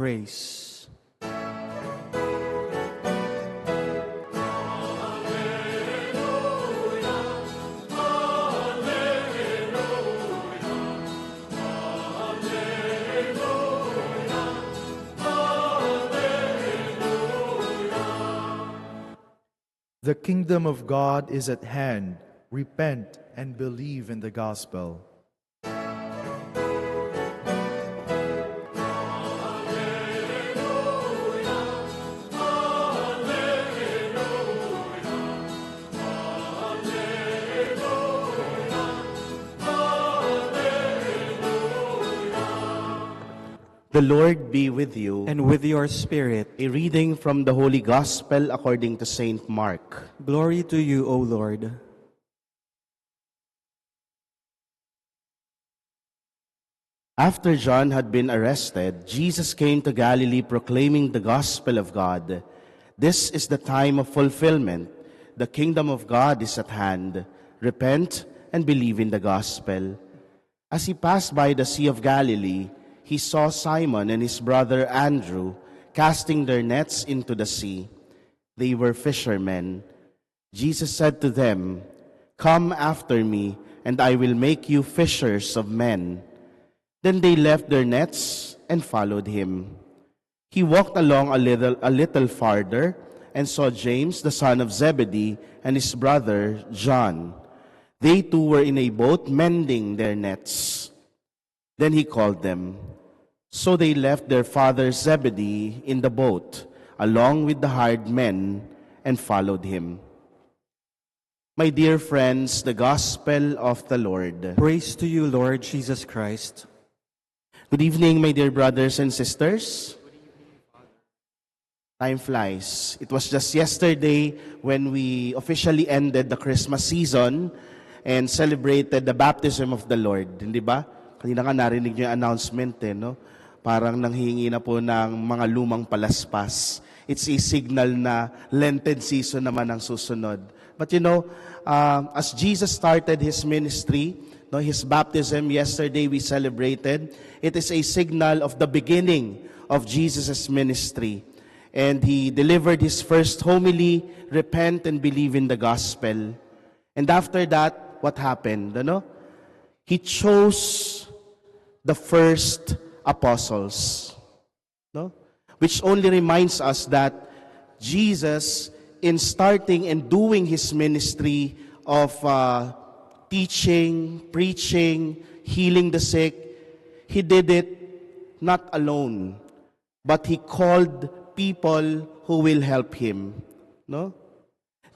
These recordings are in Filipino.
Praise. The kingdom of God is at hand. Repent and believe in the gospel. The Lord be with you. And with your spirit, A reading from the Holy Gospel according to Saint Mark. glory to you, O Lord. After John had been arrested, Jesus came to Galilee proclaiming the gospel of God. This is the time of fulfillment. The kingdom of God is at hand. Repent and believe in the gospel. As he passed by the Sea of Galilee, he saw Simon and his brother Andrew casting their nets into the sea. They were fishermen. Jesus said to them, "Come after me, and I will make you fishers of men." Then they left their nets and followed him. He walked along a little farther and saw James, the son of Zebedee, and his brother John. They too were in a boat mending their nets. Then he called them. So they left their father Zebedee in the boat, along with the hired men, and followed him. My dear friends, the gospel of the Lord. Praise to you, Lord Jesus Christ. Good evening, my dear brothers and sisters. Time flies. It was just yesterday when we officially ended the Christmas season and celebrated the baptism of the Lord. Hindi ba? Kanina nga narinig niyo yung announcement, no? Parang nanghihingi na po ng mga lumang palaspas. It's a signal na Lenten season naman ang susunod. But as Jesus started His ministry, His baptism yesterday we celebrated, it is a signal of the beginning of Jesus' ministry. And He delivered His first homily, repent and believe in the gospel. And after that, what happened? He chose the first apostles, which only reminds us that Jesus, in starting and doing His ministry of teaching, preaching, healing the sick, He did it not alone, but He called people who will help Him.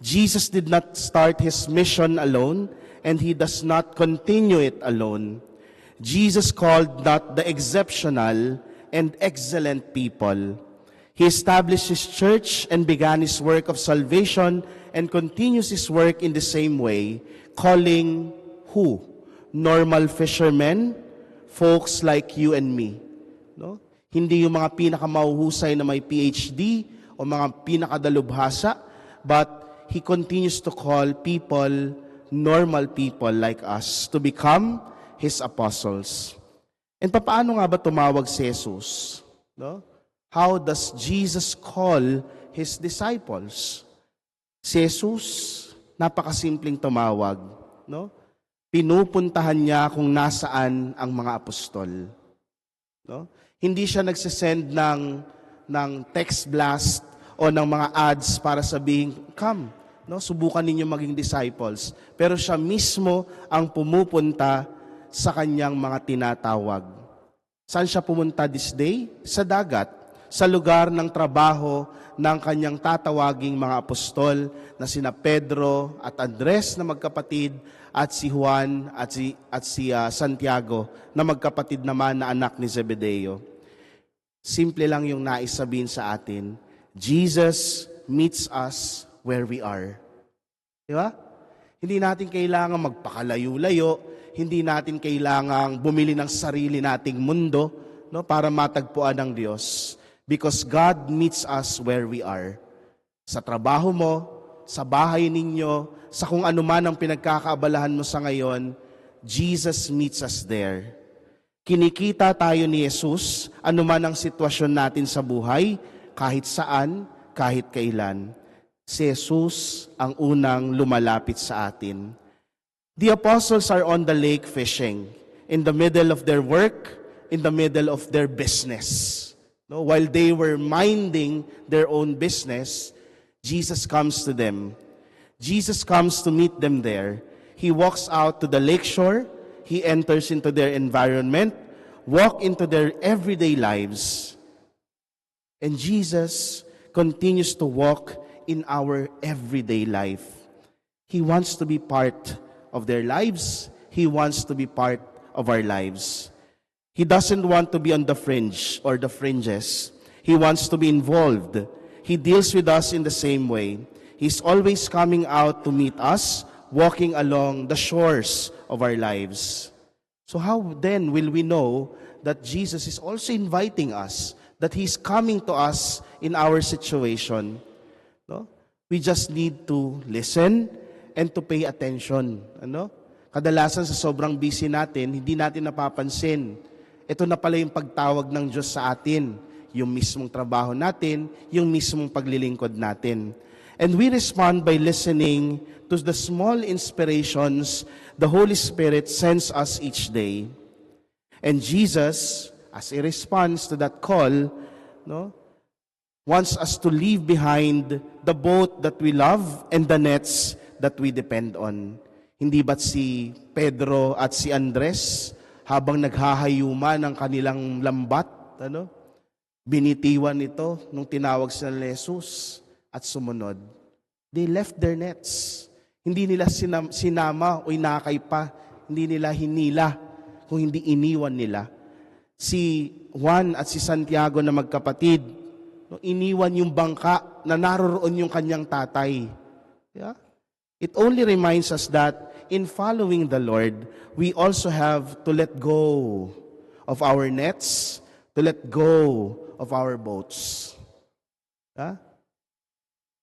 Jesus did not start His mission alone, and He does not continue it alone. Jesus called not the exceptional and excellent people. He established His church and began His work of salvation and continues His work in the same way, calling who? Normal fishermen, folks like you and me. Hindi yung mga pinakamauhusay na may PhD o mga pinakadalubhasa, but He continues to call people, normal people like us, to become His apostles. And paano nga ba tumawag si Jesus? How does Jesus call His disciples? Si Jesus, napakasimpleng tumawag. Pinupuntahan niya kung nasaan ang mga apostol. Hindi siya nagsisend ng text blast o ng mga ads para sabihin, come, subukan ninyo maging disciples. Pero siya mismo ang pumupunta sa kanyang mga tinatawag. Saan siya pumunta this day? Sa dagat, sa lugar ng trabaho ng kanyang tatawaging mga apostol na sina Pedro at Andres na magkapatid at si Juan at si Santiago na magkapatid naman na anak ni Zebedeo. Simple lang yung nais sabihin sa atin, Jesus meets us where we are. Di ba? Hindi natin kailangan magpakalayo-layo, hindi natin kailangang bumili ng sarili nating mundo para matagpuan ng Diyos. Because God meets us where we are. Sa trabaho mo, sa bahay ninyo, sa kung ano man ang pinagkakaabalahan mo sa ngayon, Jesus meets us there. Kinikita tayo ni Jesus, anuman ang sitwasyon natin sa buhay, kahit saan, kahit kailan. Si Jesus ang unang lumalapit sa atin. The apostles are on the lake fishing, in the middle of their work, in the middle of their business. No, while they were minding their own business, Jesus comes to them. Jesus comes to meet them there. He walks out to the lakeshore. He enters into their environment, walk into their everyday lives. And Jesus continues to walk in our everyday life. He wants to be part of their lives. He wants to be part of our lives. He doesn't want to be on the fringe or the fringes. He wants to be involved. He deals with us in the same way. He's always coming out to meet us, walking along the shores of our lives. So how then will we know that Jesus is also inviting us, that He's coming to us in our situation? No? We just need to listen and to pay attention. Ano? Kadalasan sa sobrang busy natin, hindi natin napapansin. Ito na pala yung pagtawag ng Diyos sa atin, yung mismong trabaho natin, yung mismong paglilingkod natin. And we respond by listening to the small inspirations the Holy Spirit sends us each day. And Jesus, as a response to that call, no, wants us to leave behind the boat that we love and the nets that we depend on. Hindi ba't si Pedro at si Andres, habang naghahayuma ng kanilang lambat, binitiwan ito nung tinawag sila ni Jesus at sumunod. They left their nets. Hindi nila sinama o inakay pa. Hindi nila hinila, kung hindi iniwan nila. Si Juan at si Santiago na magkapatid, iniwan yung bangka na naroroon yung kanyang tatay. Yeah? It only reminds us that in following the Lord, we also have to let go of our nets, to let go of our boats. Yeah?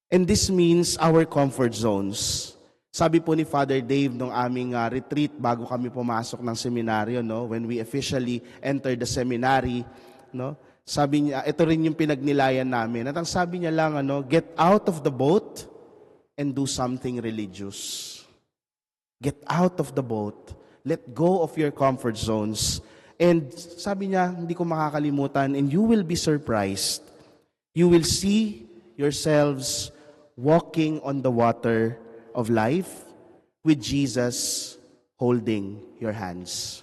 And this means our comfort zones. Sabi po ni Father Dave nung aming retreat bago kami pumasok ng seminaryo, no, when we officially entered the seminary, no, sabi niya, ito rin yung pinagnilayan namin. At ang sabi niya lang, get out of the boat and do something religious. Get out of the boat. Let go of your comfort zones. And sabi niya, hindi ko makakalimutan, and you will be surprised. You will see yourselves walking on the water of life with Jesus holding your hands.